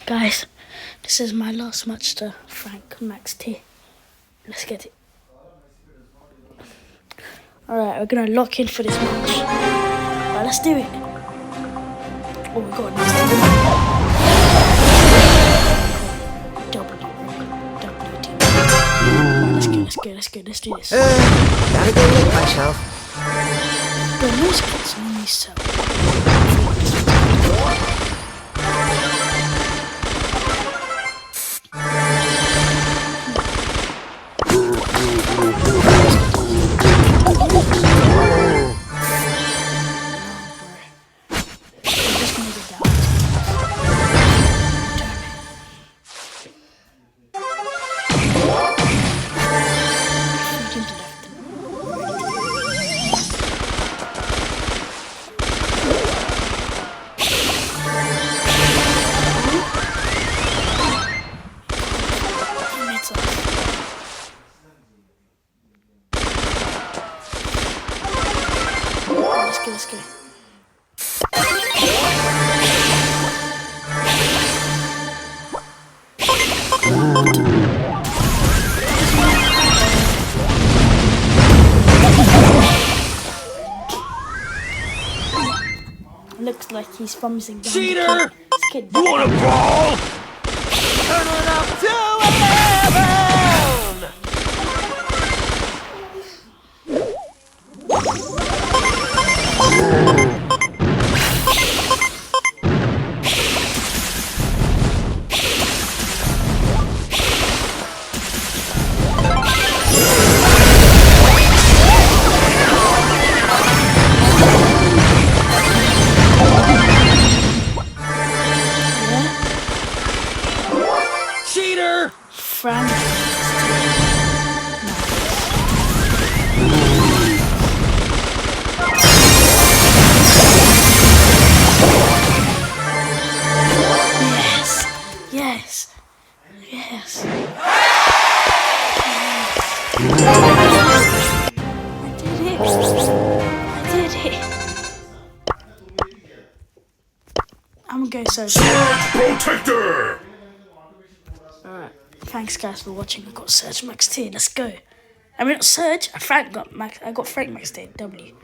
Guys, this is my last match to Frank Max T. Let's get it. Alright, we're gonna lock in for this match. Alright, let's do it. Oh, we got a nice team. Let's do this. Gotta go look myself. The news gets on me so. Let's go. Looks like he's promising. Cheater! You wanna brawl? Turn it up to 11! Cheater! Frank. Yes. I did it. I'm gonna go search. Protector! Alright. Thanks guys for watching. I got Surge Max T. Let's go. I mean not Surge, I got Frank Max T. W.